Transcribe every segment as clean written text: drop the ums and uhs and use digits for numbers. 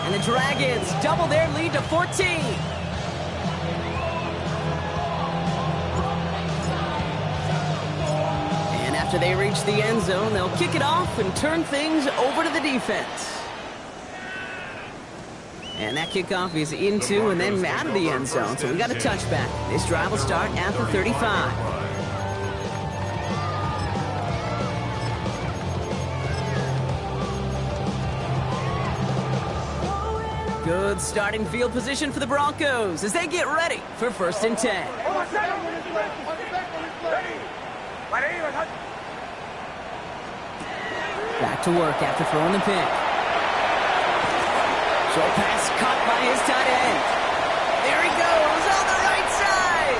And the Dragons double their lead to 14. And after they reach the end zone, they'll kick it off and turn things over to the defense. And that kickoff is into and then out of the end zone, so we got a touchback. This drive will start at the 35. Good starting field position for the Broncos as they get ready for 1st and 10. Back to work after throwing the pick. Short pass caught by his tight end. There he goes on the right side.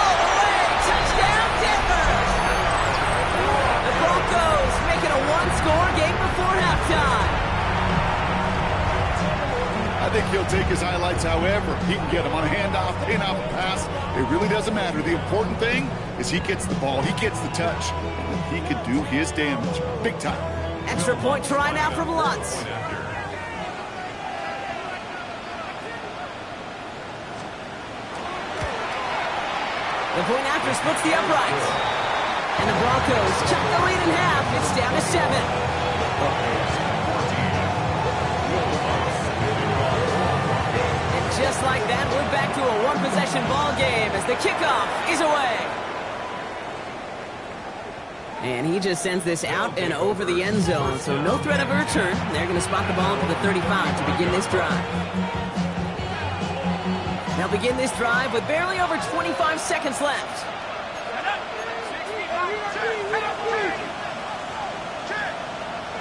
All the way, touchdown Denver. The Broncos make it a one-score game before halftime. I think he'll take his highlights however he can get them on a handoff, pin-off, pass. It really doesn't matter. The important thing is he gets the ball, he gets the touch, and he can do his damage big time. Extra point try now from Lutz. The point after splits the uprights. And the Broncos cut the lead in half. It's down to 7. And just like that, we're back to a one-possession ball game as the kickoff is away. And he just sends this out and over the end zone, so no threat of a return. They're going to spot the ball for the 35 to begin this drive. They'll begin this drive with barely over 25 seconds left.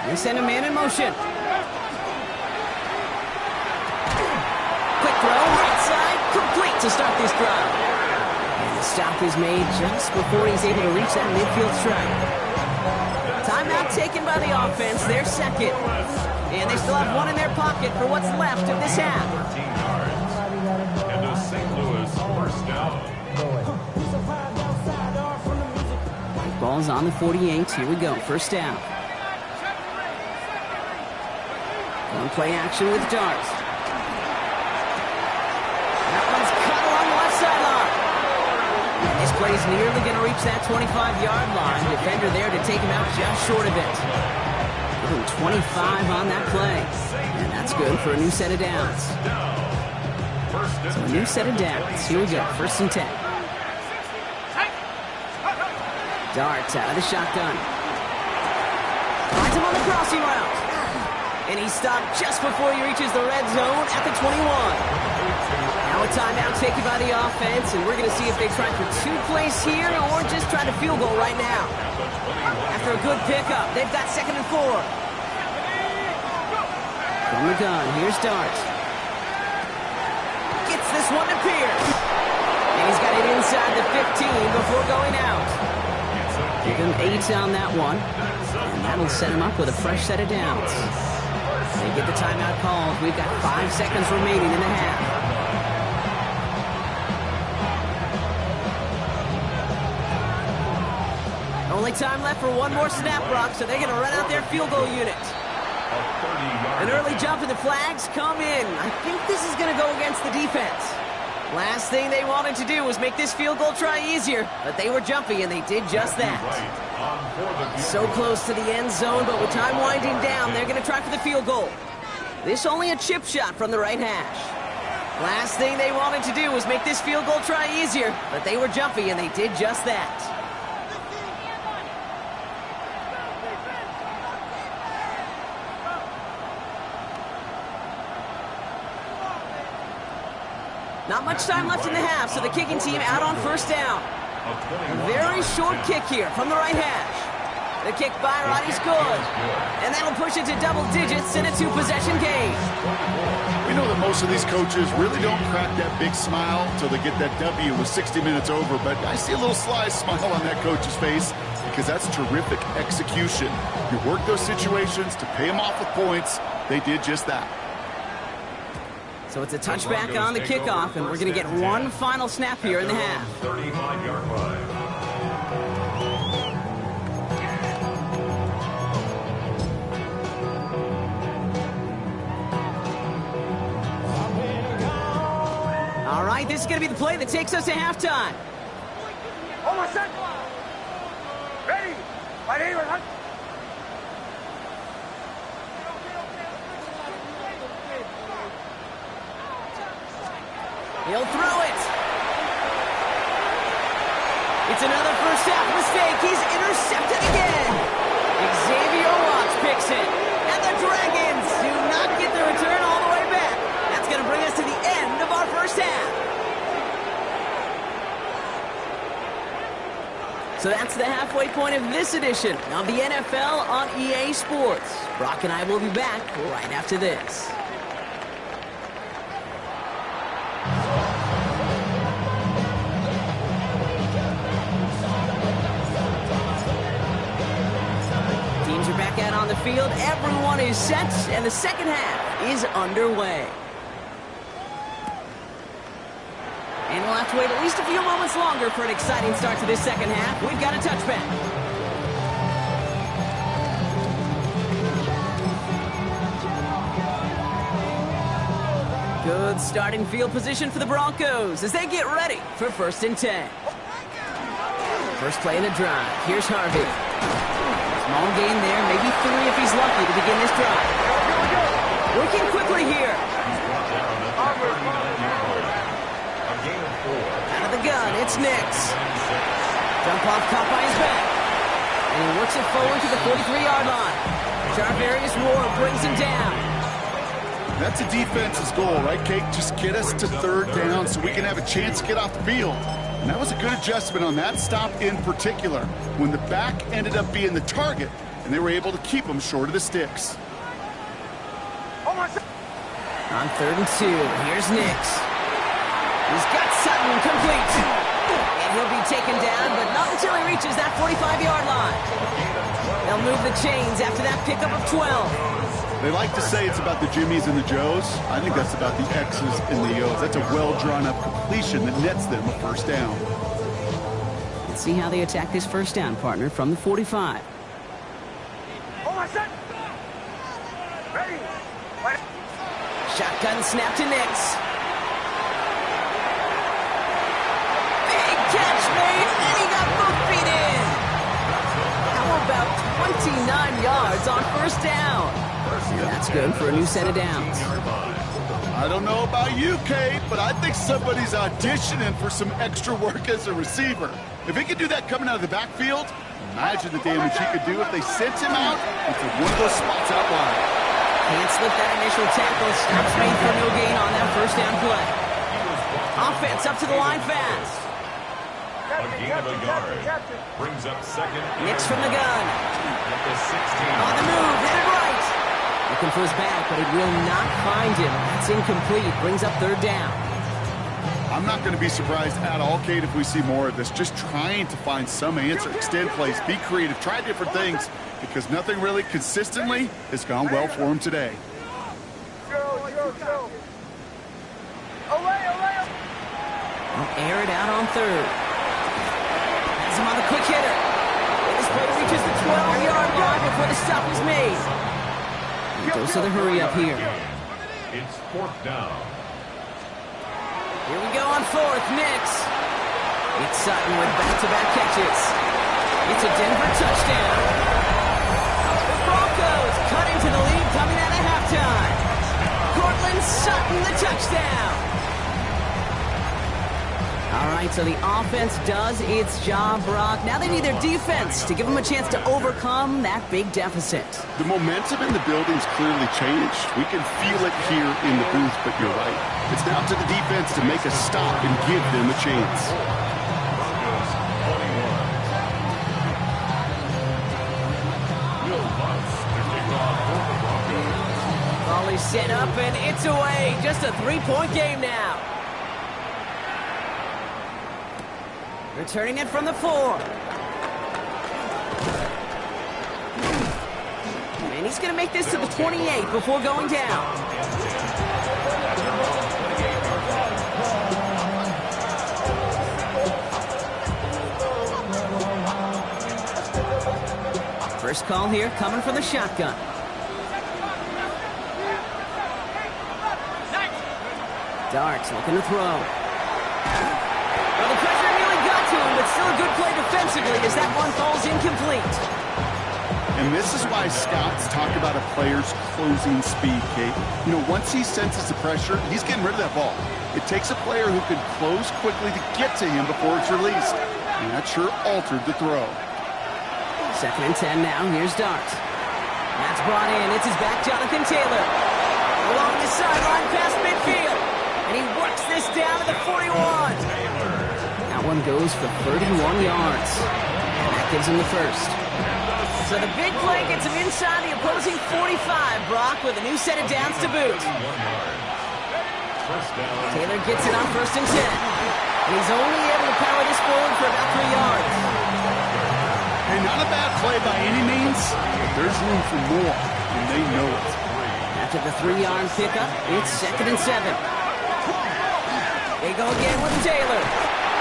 They send a man in motion. Quick throw, right side, complete to start this drive. The stop is made just before he's able to reach that midfield strike. Timeout taken by the offense, their second. And they still have one in their pocket for what's left of this half. 13 yards. And a St. Louis first down. Ball's on the 48. Here we go. First down. One play action with Dart. That one's cut along the left sideline. This play's nearly going to reach that 25-yard line. Defender there to take him out just short of it. Give him 25 on that play. And that's good for a new set of downs. So a new set of downs. Here we go. 1st and 10. Darts out of the shotgun. Finds him on the crossing route. And he's stopped just before he reaches the red zone at the 21. Now a timeout taken by the offense, and we're going to see if they try for 2 plays here or just try to field goal right now. After a good pickup, they've got 2nd and 4. From the gun, here's Dart. Gets this one to Pierce. And he's got it inside the 15 before going out. Give him 8 on that one, and that'll set him up with a fresh set of downs. They get the timeout called. We've got 5 seconds remaining in the half. Only time left for one more snap, Brock, so they're going to run out their field goal unit. An early jump and the flags come in. I think this is going to go against the defense. Last thing they wanted to do was make this field goal try easier, but they were jumpy and they did just that. So close to the end zone, but with time winding down, they're going to try for the field goal. This only a chip shot from the right hash. Last thing they wanted to do was make this field goal try easier, but they were jumpy and they did just that. Not much time left in the half, so the kicking team out on 1st down. A very short kick here from the right hash. The kick by Roddy's good. And that'll push it to double digits in a 2-possession game. We know that most of these coaches really don't crack that big smile until they get that W with 60 minutes over, but I see a little sly smile on that coach's face because that's terrific execution. You work those situations to pay them off with points. They did just that. So it's a touchback on the kickoff, and we're going to get one final snap here in the half. 35-yard line. this is going to be the play that takes us to halftime. Almost set. Ready. Right here. He'll throw it. It's another first half mistake. He's intercepted again. Xavier Watts picks it. And the Dragons do not get the return all the way back. That's going to bring us to the end of our first half. So that's the halfway point of this edition of the NFL on EA Sports. Brock and I will be back right after this. Teams are back out on the field. Everyone is set, and the second half is underway. And we'll have to wait at least a few moments longer for an exciting start to this second half. We've got a touchback. Good starting field position for the Broncos as they get ready for 1st and 10. First play in the drive. Here's Harvey. Small gain there, maybe 3 if he's lucky to begin this drive. Working quickly here. Out of the gun, it's Nix. Jump off caught by his back. And he works it forward to the 43-yard line. Charvarius Ward brings him down. That's a defense's goal, right, Kate? Just get us to 3rd down so we can have a chance to get off the field. And that was a good adjustment on that stop in particular, when the back ended up being the target, and they were able to keep him short of the sticks. On 3rd and 2, here's Nix. He's got Sutton complete. And he'll be taken down, but not until he reaches that 45-yard line. They'll move the chains after that pickup of 12. They like to say it's about the Jimmies and the Joes. I think that's about the X's and the O's. That's a well-drawn-up completion that nets them a 1st down. Let's see how they attack this 1st down, partner, from the 45. Ready. Shotgun snap to Nix. Big catch made, and he got both feet in. How about 29 yards on 1st down? That's good for a new set of downs. I don't know about you, Kate, but I think somebody's auditioning for some extra work as a receiver. If he could do that coming out of the backfield, imagine the damage he could do if they sent him out into one of those spots out wide. Can't slip that initial tackle. Stops made for no gain on that 1st down play. Offense up to the line fast. A gain of a yard. Brings up 2nd. Nix from the gun. At the 16. On the move, headed right. Looking for his back, but it will not find him. It's incomplete. Brings up 3rd down. I'm not going to be surprised at all, Kate, if we see more of this. Just trying to find some answer. Extend plays, be creative, try different things, because nothing really consistently has gone well for him today. I'll air it out on 3rd. Has him on the quick hitter. This play reaches the 12-yard line before the stop is made. He goes to the hurry up here. It's 4th down. Here we go on 4th. Nix. It's Sutton with back-to-back catches. It's a Denver touchdown. The Broncos cut into the lead coming out of halftime. Courtland Sutton, the touchdown. All right, so the offense does its job, Brock. Now they need their defense to give them a chance to overcome that big deficit. The momentum in the building's clearly changed. We can feel it here in the booth, but you're right. It's now to the defense to make a stop and give them a chance. Broncos 21. Will Lutz to kick off for the Broncos. Ball is set up, and it's away. Just a 3-point game now. Returning it from the 4. And he's going to make this to the 28 before going down. First call here coming from the shotgun. Darts looking to throw. Well, the pressure really got to him, but still a good play defensively as that one falls incomplete. And this is why scouts talk about a player's closing speed, Kate. You know, once he senses the pressure, he's getting rid of that ball. It takes a player who can close quickly to get to him before it's released. And that sure altered the throw. 2nd and 10 now. Here's Dart. That's brought in. It's his back, Jonathan Taylor. Along the sideline past midfield. And he works this down to the 41. That one goes for 31 yards. And that gives him the first. So the big play gets him inside the opposing 45, Brock, with a new set of downs to boot. Taylor gets it on 1st and 10. And he's only able to power this forward for about 3 yards. Hey, not a bad play by any means, but there's room for more, and they know it. After the 3-yard pickup, it's 2nd and 7. They go again with Taylor.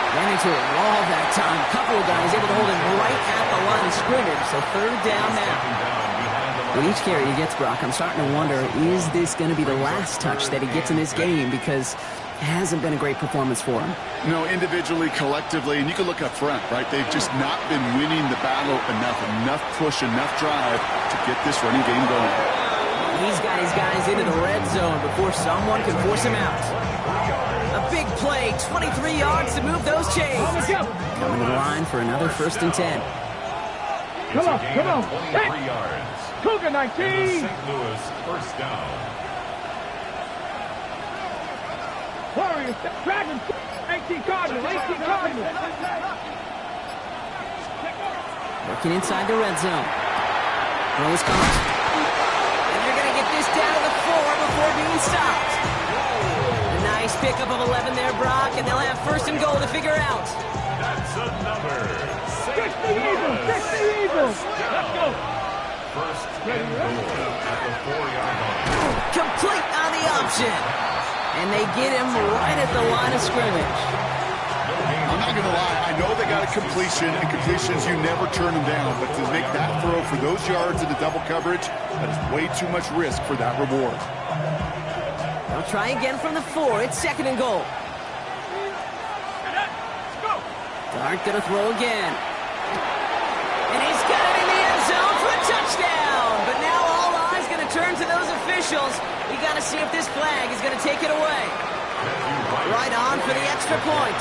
Ran into a wall that time. Couple of guys able to hold him right at the line of scrimmage. So 3rd down now. With each carry he gets, Brock, I'm starting to wonder, is this going to be the last touch that he gets in this game? Because it hasn't been a great performance for him. You know, individually, collectively, and you can look up front, right? They've just not been winning the battle enough push, enough drive to get this running game going. He's got his guys into the red zone before someone can force him out. A big play, 23 yards to move those chains. Coming to the line for another 1st and 10. Come on. 23 yards. Cougar 19. St. Louis, 1st down. Warriors, Dragons, 18 Cardinals. Working inside the red zone. Throws caught. And they're going to get this down to the 4 before being stopped. A nice pickup of 11 there, Brock, and they'll have 1st and goal to figure out. That's another. Fix the Eagles. Let's go. 1st and goal at the 4-yard line. Complete on the option. And they get him right at the line of scrimmage. I'm not going to lie. I know they got a completion, and completions, you never turn them down. But to make that throw for those yards into double coverage, that is way too much risk for that reward. They'll try again from the 4. It's 2nd and goal. Dart going to throw again. And he's got it in the end zone for a touchdown. But now all eyes going to turn to those officials. We got to see if this flag is going to take it away. Right on for the extra point.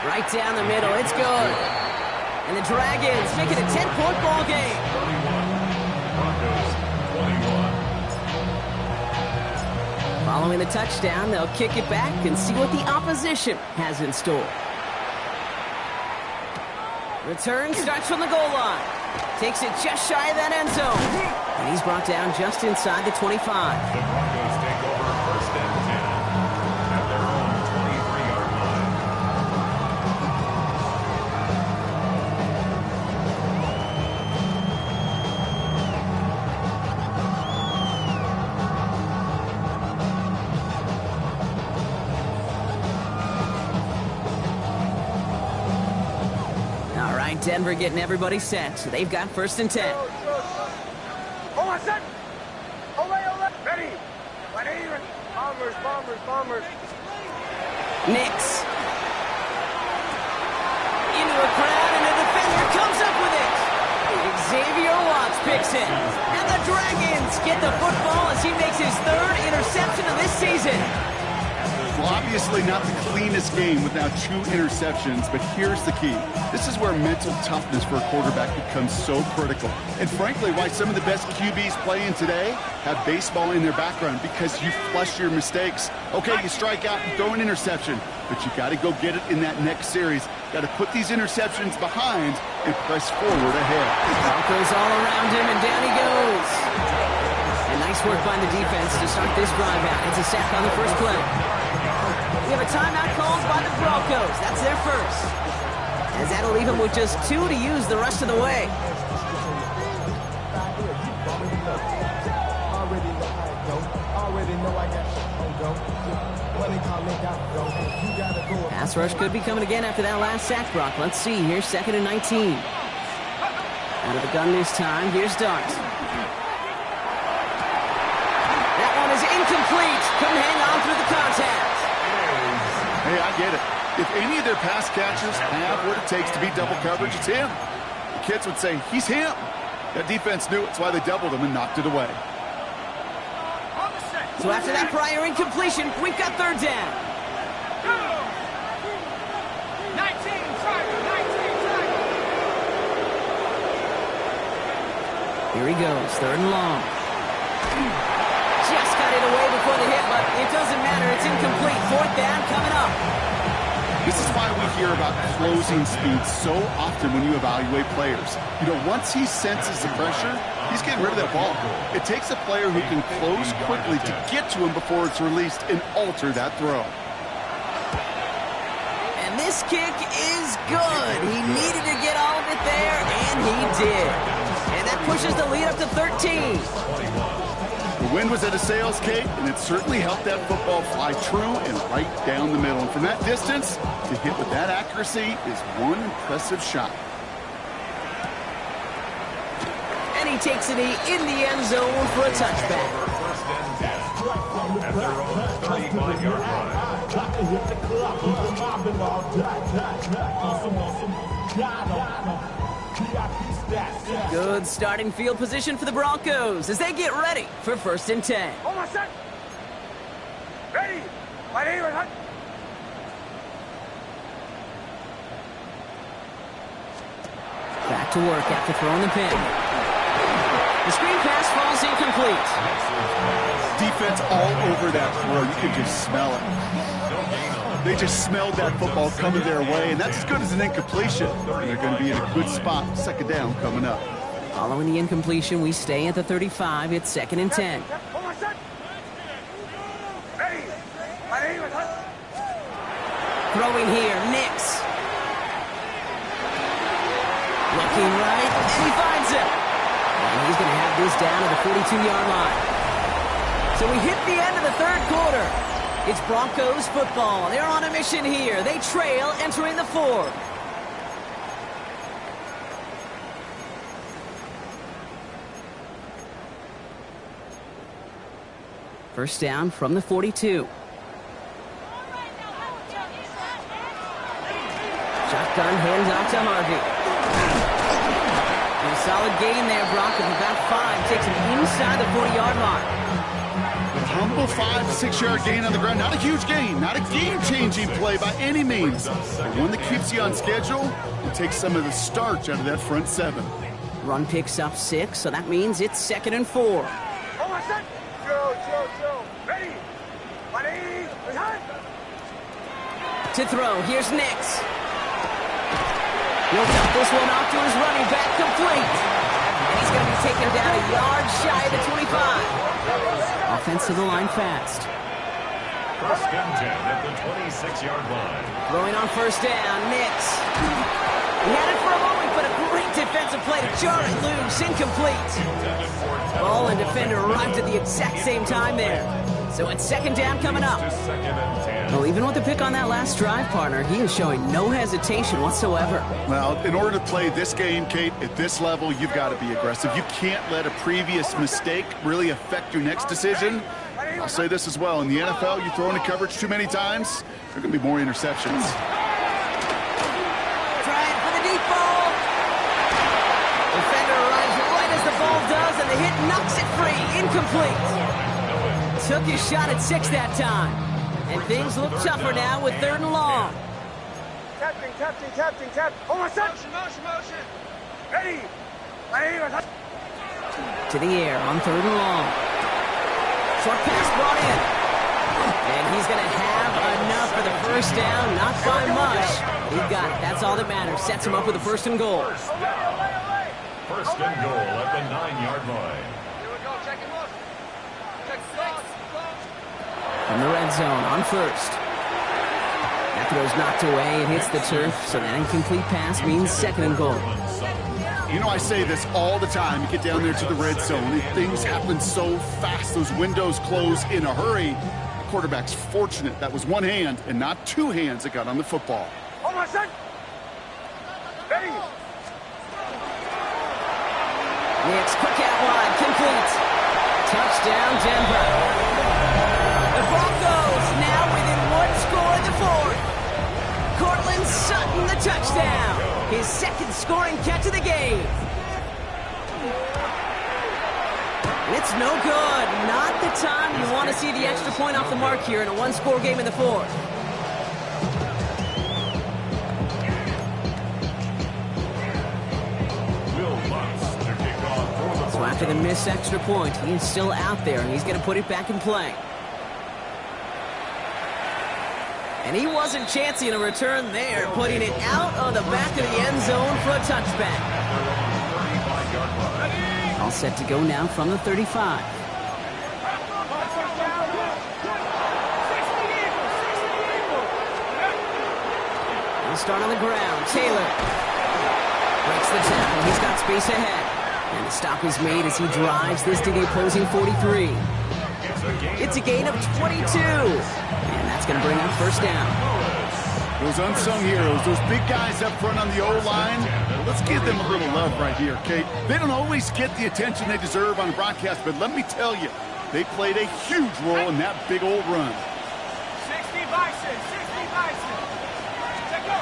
Right down the middle. It's good. And the Dragons make it a 10-point ball game. 31. Broncos, 21. Following the touchdown, they'll kick it back and see what the opposition has in store. Return starts from the goal line. Takes it just shy of that end zone. And he's brought down just inside the 25. The Broncos take over 1st and 10 at their own 23-yard line. Denver getting everybody set, so they've got 1st and 10. Hold on, set. Ole. Ready. Right here. Bombers. Nix. Into a crowd, and the defender comes up with it. Xavier Watts picks it. And the Dragons get the football as he makes his 3rd interception of this season. Well, obviously not the cleanest game without 2 interceptions, but here's the key. This is where mental toughness for a quarterback becomes so critical. And frankly, why some of the best QBs playing today have baseball in their background, because you flush your mistakes. Okay, you strike out and throw an interception, but you got to go get it in that next series. Got to put these interceptions behind and press forward ahead. Broncos all around him, and down he goes. And nice work by the defense to start this drive out. It's a sack on the first play. We have a timeout called by the Broncos. That's their first. As that'll leave them with just 2 to use the rest of the way. Pass rush could be coming again after that last sack, Brock. Let's see. Here's 2nd and 19. Out of the gun this time. Here's Dart. is incomplete. Couldn't hang on through the contact. Hey, I get it. If any of their pass catchers have what it takes to beat double coverage, it's him. The kids would say, he's him. That defense knew it. That's why they doubled him and knocked it away. So after that prior incompletion, we've got third down. 19, Here he goes, third and long. Just got it away before the hit, but it doesn't matter. It's incomplete. Fourth down coming up. This is why we hear about closing speed so often when you evaluate players. You know, once he senses the pressure, he's getting rid of that ball. It takes a player who can close quickly to get to him before it's released and alter that throw. And this kick is good. He needed to get all of it there, and he did. And that pushes the lead up to 13. The wind was at a sails, Kate, and it certainly helped that football fly true and right down the middle. And from that distance, to hit with that accuracy is one impressive shot. And he takes it in the end zone for a touchback. First and 10 at their own 35-yard line. Good starting field position for the Broncos as they get ready for first and 10. Almost set. Ready. My name is Hunt. Back to work after throwing the pin. The screen pass falls incomplete. Defense all over that throw. You could just smell it. They just smelled that football coming their way, and that's as good as an incompletion. And they're going to be in a good spot. Second down coming up. Following the incompletion, we stay at the 35. It's second and 10. Almost set. Ready. My name is Hunt. Throwing here, Nix. Looking right, and he finds it. And he's going to have this down at the 42-yard line. So we hit the end of the third quarter. It's Broncos football. They're on a mission here. They trail entering the fourth. First down from the 42. Shotgun handoff to Harvey. And a solid gain there, Brock, of about 5. Takes him inside the 40-yard mark. Humble 5 to 6 yard gain on the ground. Not a huge gain, not a game-changing play by any means, but one that keeps you on schedule and takes some of the starch out of that front 7. Run picks up 6, so that means it's second and 4. Almost set. Joe. Ready. My name is Hunt. To throw, here's Nix. He'll dump this one off to his running back, complete. And he's going to be taken down a yard shy of the 25. Offense to the line fast. First and 10 at the 26-yard line. Throwing on first down, Nix. He had it for a moment, but a great defensive play to jar it loose, incomplete. Ball and defender arrived at the exact same time there. So it's second down coming up. Second and 10. Well, even with the pick on that last drive, partner, he is showing no hesitation whatsoever. Well, in order to play this game, Kate, at this level, you've got to be aggressive. You can't let a previous mistake really affect your next decision. I'll say this as well. In the NFL, you throw into coverage too many times, there are going to be more interceptions. Trying for the deep ball. Defender arrives right as the ball does, and the hit knocks it free. Incomplete. Took his shot at 6 that time. And things look tougher now with third and long. Captain. Almost set. Motion. Ready. My name is Hunt. To the air on third and long. Short pass brought in. And he's going to have enough for the first down. Not by much. He got it. That's all that matters. Sets him up with a first and goal. First and goal at the 9-yard line. Here we go. Check him out. Check 6. From the red zone on first. That throw's knocked away. It hits the turf, so that incomplete pass means second and goal. You know, I say this all the time. You get down there to the red zone, and things happen so fast. Those windows close in a hurry. The quarterback's fortunate that was one hand and not two hands that got on the football. Almost set. Ready. Nix, quick out wide, complete. Touchdown, Denver. Sutton, the touchdown. His second scoring catch of the game. And it's no good. Not the time you want to see the extra point off the mark here in a one-score game in the fourth. So after the missed extra point, he's still out there, and he's going to put it back in play. And he wasn't chancing a return there, putting it out on the back of the end zone for a touchback. All set to go now from the 35. He'll start on the ground. Taylor breaks the tackle. He's got space ahead. And the stop is made as he drives this to the opposing 43. It's a gain of 22. And that's going to bring up first down. Those unsung heroes, those big guys up front on the O-line, let's give them a little love right here, Kate. They don't always get the attention they deserve on the broadcast, but let me tell you, they played a huge role in that big old run. 60 Bison, 60 Bison. Let's go.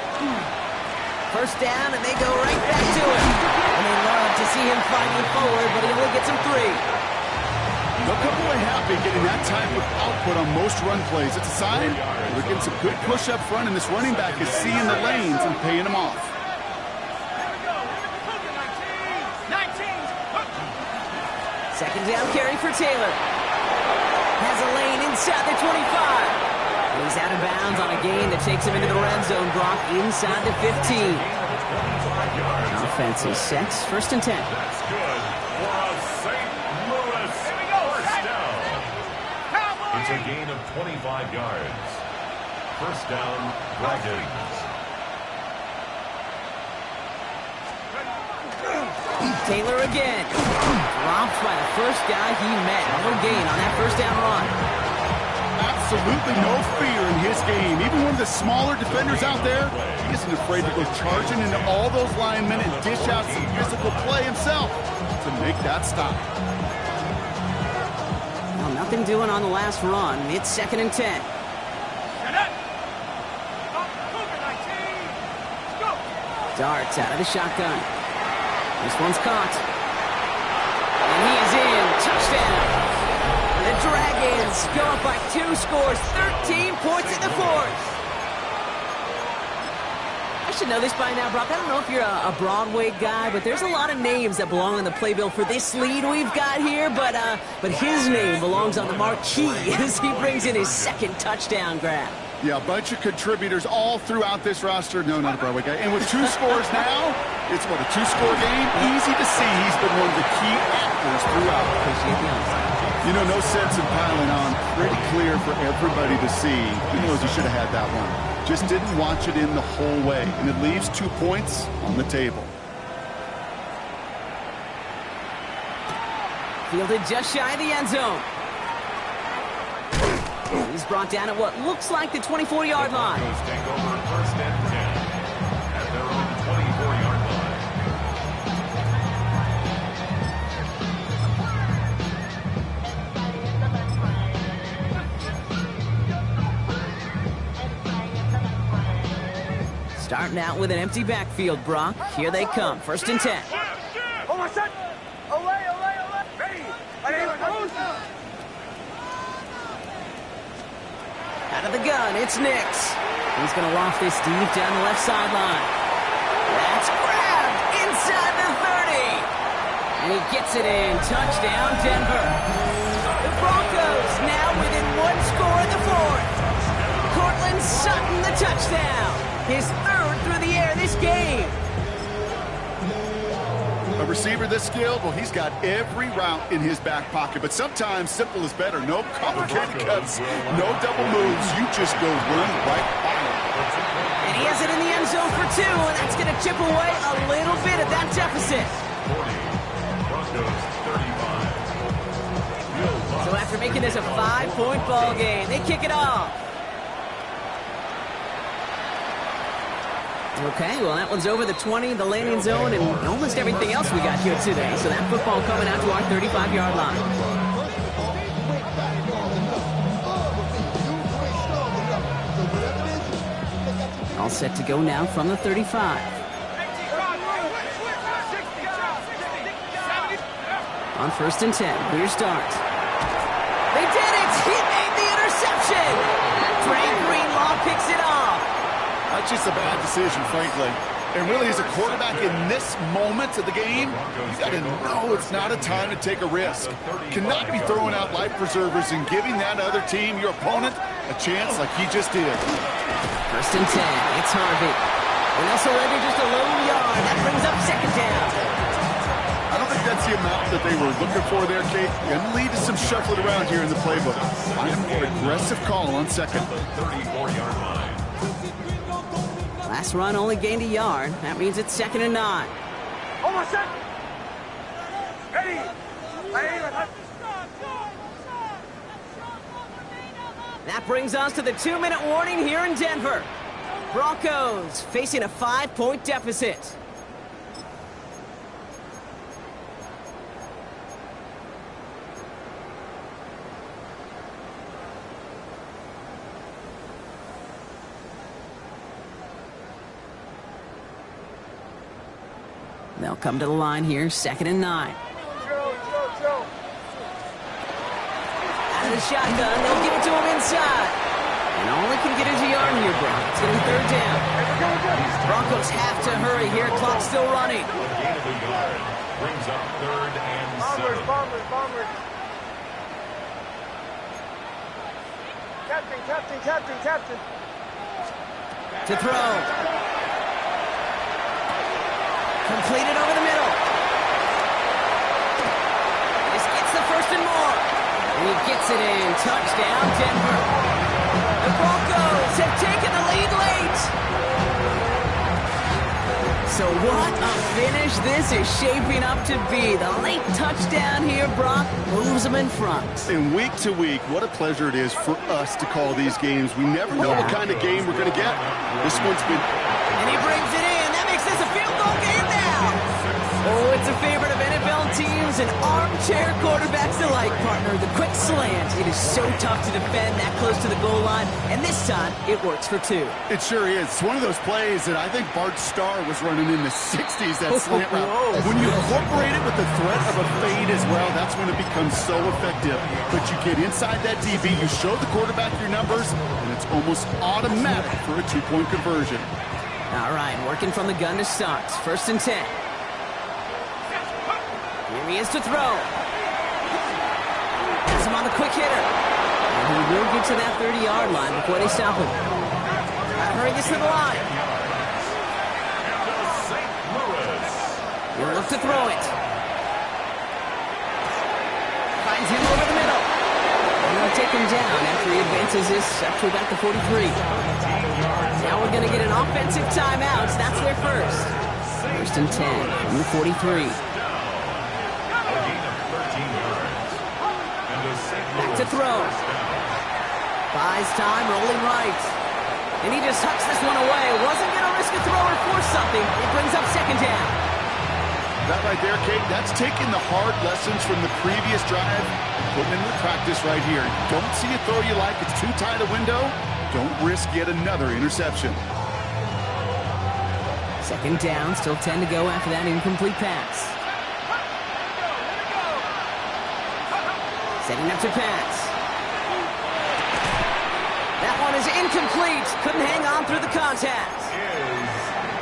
First down, and they go right back to it. And they love to see him fighting forward, but he only gets him 3. They'll come away happy getting that type of output on most run plays. It's a sign they're getting some good push up front, and this running back is seeing the lanes and paying them off. Second down carry for Taylor. Has a lane inside the 25. And he's out of bounds on a gain that takes him into the red zone, Brock, inside the 15. Offense is set. First and 10. That's good for a St. Louis first down. It's a gain of 25 yards. First down, Dragons. Taylor again. Dropped by the first guy he met. No gain on that first down run. Absolutely no fear in his game. Even one of the smaller defenders out there, he isn't afraid to go charging into all those linemen and dish out some physical play himself to make that stop. Well, nothing doing on the last run. It's second and 10. Darts out of the shotgun. This one's caught. And he is in. Touchdown. The Dragons go up by 2 scores. 13 points in the fourth. I should know this by now, Brock. I don't know if you're a Broadway guy, but there's a lot of names that belong on the playbill for this lead we've got here. But his name belongs on the marquee as he brings in his second touchdown grab. Yeah, a bunch of contributors all throughout this roster. No, not a Broadway guy. And with 2 scores now, it's what, a 2-score game? Easy to see he's been one of the key actors throughout. Appreciate the honesty. You know, no sense in piling on. Pretty clear for everybody to see. He knows he should have had that one. Just didn't watch it in the whole way. And it leaves 2 points on the table. Fielded just shy of the end zone. He's brought down at what looks like the 24-yard line. Take over first and 10 at their own 24-yard line. Starting out with an empty backfield, Brock. Here they come. First and 10. Oh, my son. Away. Ready. Out of the gun, it's Nix. He's going to loft this deep down the left sideline. That's grabbed inside the 30. And he gets it in. Touchdown, Denver. The Broncos now within 1 score in the fourth. Courtland Sutton, the touchdown. His 3rd through the air this game. A receiver this skilled, well, he's got every route in his back pocket. But sometimes simple is better. No complicated cuts, no double moves. You just go run right by him. And he has it in the end zone for 2, and that's going to chip away a little bit at that deficit. 40. Broncos 35. So after making this a 5-point ball game, they kick it off. Okay, well, that one's over the 20, the landing zone, and almost everything else we got here today. So that football coming out to our 35-yard line. All set to go now from the 35. On 1st and 10, clear start. They did it! He made the interception! Dre Greenlaw picks it off. That's just a bad decision, frankly. And really, as a quarterback in this moment of the game, you got to know it's not a time to take a risk. Cannot be throwing out life preservers and giving that other team, your opponent, a chance like he just did. 1st and 10, it's Harvey. And also ready just a low yard. That brings up 2nd down. I don't think that's the amount that they were looking for there, Kate. Going to lead to some shuffling around here in the playbook. Find a more aggressive call on 2nd. 34-yard line. Last run only gained a yard. That means it's 2nd and 9. Almost set. Ready. That brings us to the 2-minute warning here in Denver. Broncos facing a 5-point deficit. They'll come to the line here, 2nd and 9. Out of the shotgun, they'll give it to him inside. And only can get it a yard here, Brock. It's going to be 3rd down. Broncos have to hurry here. Clock's still running. A gain of a yard brings up 3rd and 7. Bombers. Captain. To throw. Completed over the middle. This gets the 1st and more. And he gets it in. Touchdown, Denver. The Broncos have taken the lead late. So what a finish this is shaping up to be. The late touchdown here, Brock, moves them in front. And week to week, what a pleasure it is for us to call these games. We never know what kind of game we're going to get. This one's been... And he brings it in. That makes this a field goal game now. Oh, it's a favorite of NFL teams and armchair quarterbacks alike, partner. The quick slant. It is so tough to defend that close to the goal line. And this time, it works for 2. It sure is. It's one of those plays that I think Bart Starr was running in the 60s, that slant route. When you incorporate it with the threat of a fade as well, that's when it becomes so effective. But you get inside that DB, you show the quarterback your numbers, and it's almost automatic for a 2-point conversion. All right, working from the gun to start. 1st and 10. Here he is to throw. Has him on the quick hitter. And he will get to that 30-yard line before they stop him. Gotta hurry this to the line. He'll look to throw it. Finds him over the middle. And they'll take him down after he advances this up to about the 43. Now we're going to get an offensive timeout. That's their first. 1st and 10 from the 43. Back to throw. Buys time, rolling right. And he just tucks this one away. Wasn't going to risk a throw or force something. It brings up 2nd down. That right there, Kate, that's taking the hard lessons from the previous drive and putting into practice right here. Don't see a throw you like. It's too tight a window. Don't risk yet another interception. 2nd down, still 10 to go after that incomplete pass. Setting up to pass. That one is incomplete. Couldn't hang on through the contact.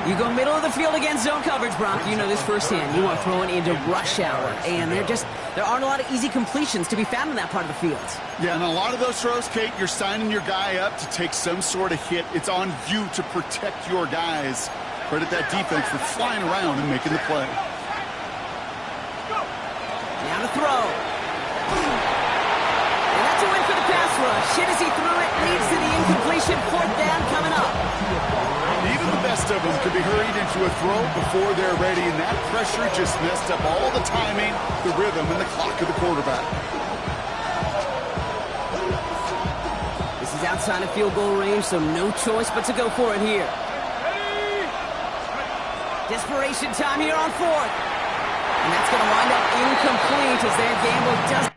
You go middle of the field against zone coverage, Brock. You know this firsthand. You are throwing into rush hour. And there aren't a lot of easy completions to be found in that part of the field. Yeah, and a lot of those throws, Kate, you're signing your guy up to take some sort of hit. It's on you to protect your guys. Credit that defense for flying around and making the play. Now to throw. And that's a win for the pass rush. Hit as he threw it, leads to the incompletion. 4th down coming up. Even the best of them could be hurried into a throw before they're ready, and that pressure just messed up all the timing, the rhythm, and the clock of the quarterback. This is outside of field goal range, so no choice but to go for it here. Desperation time here on 4th. And that's going to wind up incomplete as their gamble does